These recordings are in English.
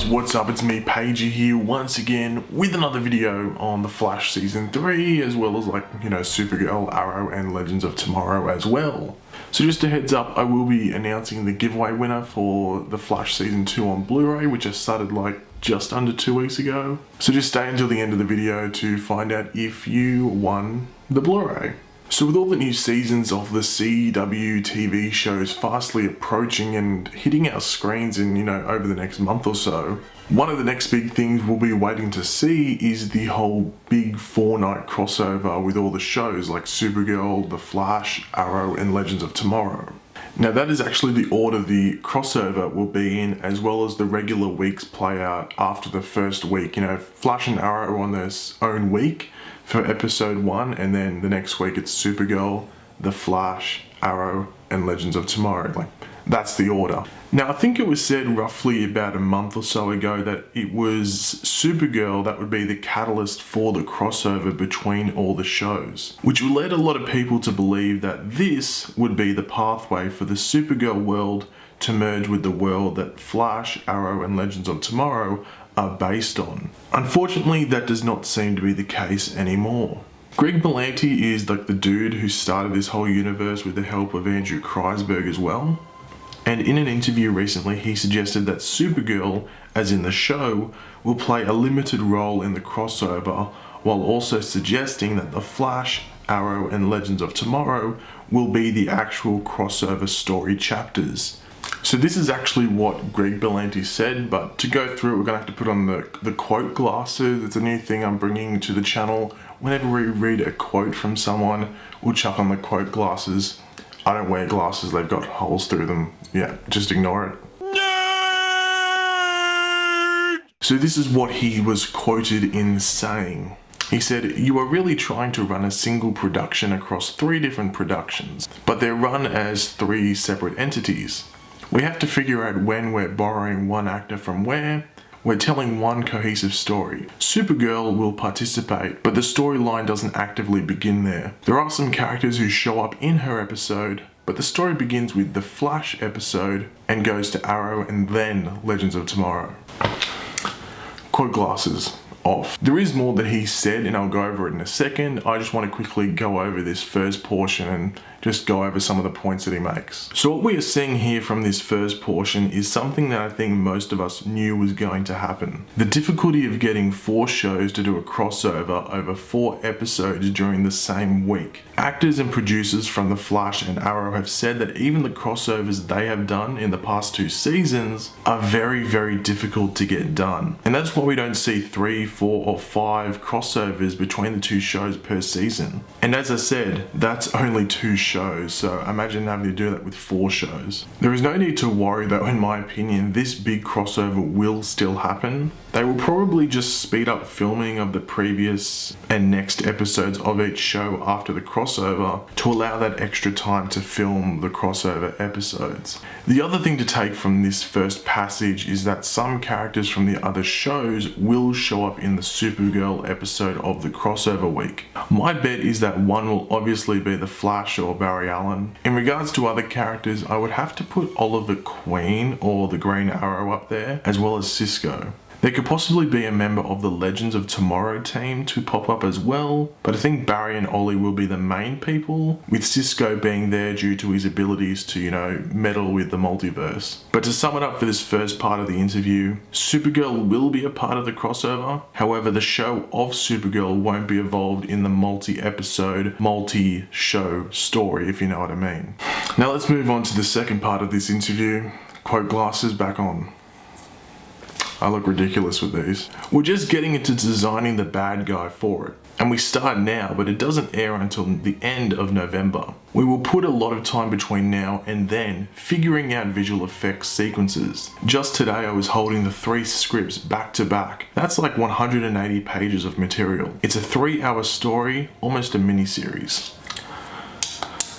guys, what's up? It's me, Pagey here, once again with another video on The Flash Season 3, as well as Supergirl, Arrow, and Legends of Tomorrow as well. So just a heads up, I will be announcing the giveaway winner for The Flash Season 2 on Blu-ray, which I started just under 2 weeks ago. So just stay until the end of the video to find out if you won the Blu-ray. So with all the new seasons of the CW TV shows fastly approaching and hitting our screens in, over the next month or so, one of the next big things we'll be waiting to see is the whole big 4-night crossover with all the shows like Supergirl, The Flash, Arrow, and Legends of Tomorrow. Now that is actually the order the crossover will be in, as well as the regular weeks play out after the first week. Flash and Arrow on their own week for episode 1, and then the next week it's Supergirl, The Flash, Arrow, and Legends of Tomorrow. That's the order. Now I think it was said roughly about a month or so ago that it was Supergirl that would be the catalyst for the crossover between all the shows, which led a lot of people to believe that this would be the pathway for the Supergirl world to merge with the world that Flash, Arrow, and Legends of Tomorrow are based on. Unfortunately, that does not seem to be the case anymore. Greg Berlanti is the dude who started this whole universe with the help of Andrew Kreisberg as well. And in an interview recently, he suggested that Supergirl, as in the show, will play a limited role in the crossover, while also suggesting that The Flash, Arrow, and Legends of Tomorrow will be the actual crossover story chapters. So this is actually what Greg Berlanti said, but to go through it, we're going to have to put on the quote glasses. It's a new thing I'm bringing to the channel. Whenever we read a quote from someone, we'll chuck on the quote glasses. I don't wear glasses, they've got holes through them. Yeah, just ignore it. So this is what he was quoted in saying. He said, "You are really trying to run a single production across 3 different productions, but they're run as 3 separate entities. We have to figure out when we're borrowing one actor from where. We're telling one cohesive story. Supergirl will participate, but the storyline doesn't actively begin there. There are some characters who show up in her episode, but the story begins with the Flash episode and goes to Arrow and then Legends of Tomorrow." Quote glasses off. There is more that he said, and I'll go over it in a second. I just want to quickly go over this first portion and just go over some of the points that he makes. So what we are seeing here from this first portion is something that I think most of us knew was going to happen. The difficulty of getting 4 shows to do a crossover over 4 episodes during the same week. Actors and producers from The Flash and Arrow have said that even the crossovers they have done in the past 2 seasons are very, very difficult to get done. And that's why we don't see 3, 4, or 5 crossovers between the 2 shows per season. And as I said, that's only 2 shows, so imagine having to do that with 4 shows. There is no need to worry though, in my opinion. This big crossover will still happen. They will probably just speed up filming of the previous and next episodes of each show after the crossover to allow that extra time to film the crossover episodes. The other thing to take from this first passage is that some characters from the other shows will show up in the Supergirl episode of the crossover week. My bet is that one will obviously be the Flash or Barry Allen. In regards to other characters, I would have to put Oliver Queen or the Green Arrow up there, as well as Cisco. There could possibly be a member of the Legends of Tomorrow team to pop up as well, but I think Barry and Ollie will be the main people, with Cisco being there due to his abilities to, meddle with the multiverse. But to sum it up for this first part of the interview, Supergirl will be a part of the crossover. However, the show of Supergirl won't be involved in the multi-episode, multi-show story, if you know what I mean. Now let's move on to the second part of this interview. Quote glasses back on. I look ridiculous with these. We're just getting into designing the bad guy for it. And we start now, but it doesn't air until the end of November. We will put a lot of time between now and then figuring out visual effects sequences. Just today I was holding the 3 scripts back to back. That's like 180 pages of material. It's a 3-hour story, almost a mini-series.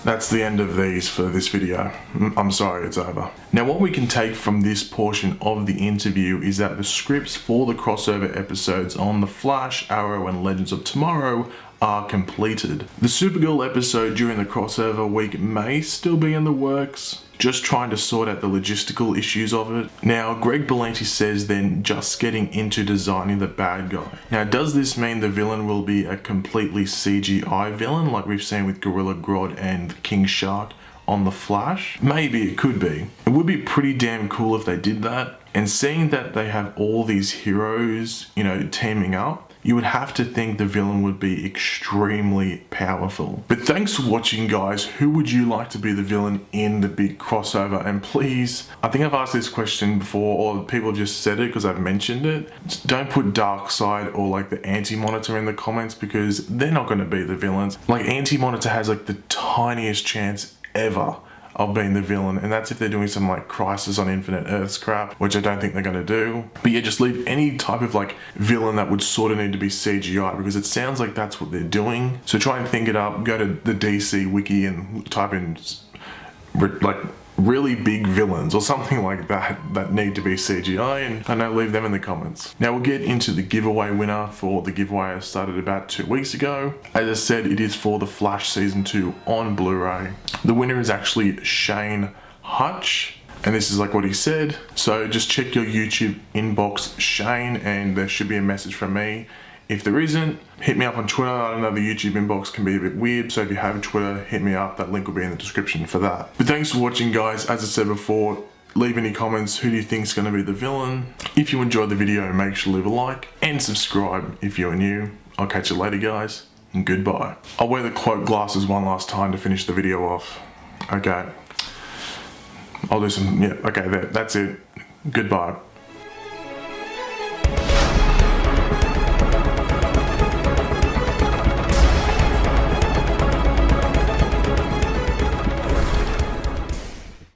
That's the end of these for this video. I'm sorry, it's over. Now what we can take from this portion of the interview is that the scripts for the crossover episodes on The Flash, Arrow, and Legends of Tomorrow are completed. The Supergirl episode during the crossover week may still be in the works, just trying to sort out the logistical issues of it. Now, Greg Berlanti says they're just getting into designing the bad guy. Now, does this mean the villain will be a completely CGI villain like we've seen with Gorilla Grodd and King Shark on The Flash? Maybe it could be. It would be pretty damn cool if they did that. And seeing that they have all these heroes, teaming up, you would have to think the villain would be extremely powerful. But thanks for watching, guys. Who would you like to be the villain in the big crossover? And please, I think I've asked this question before, or people just said it because I've mentioned it. Just don't put Darkseid or like the Anti-Monitor in the comments, because they're not going to be the villains. Like, Anti-Monitor has like the tiniest chance ever of being the villain, and that's if they're doing some like Crisis on Infinite Earths crap, which I don't think they're going to do. But yeah, just leave any type of like villain that would sort of need to be CGI, because it sounds like that's what they're doing. So try and think it up, go to the DC wiki and type in like really big villains or something like that need to be CGI, and I know, leave them in the comments. Now we'll get into the giveaway winner for the giveaway I started about 2 weeks ago. As I said, it is for The Flash Season 2 on Blu-ray. The winner is actually Shane Hutch, and this is like what he said. So just check your YouTube inbox, Shane, and there should be a message from me. If there isn't, hit me up on Twitter. I know the YouTube inbox can be a bit weird, so if you have Twitter, hit me up. That link will be in the description for that. But thanks for watching, guys. As I said before, leave any comments. Who do you think is going to be the villain? If you enjoyed the video, make sure to leave a like and subscribe if you're new. I'll catch you later, guys, and goodbye. I'll wear the quote glasses one last time to finish the video off. Okay. I'll do some, yeah, okay, that's it. Goodbye.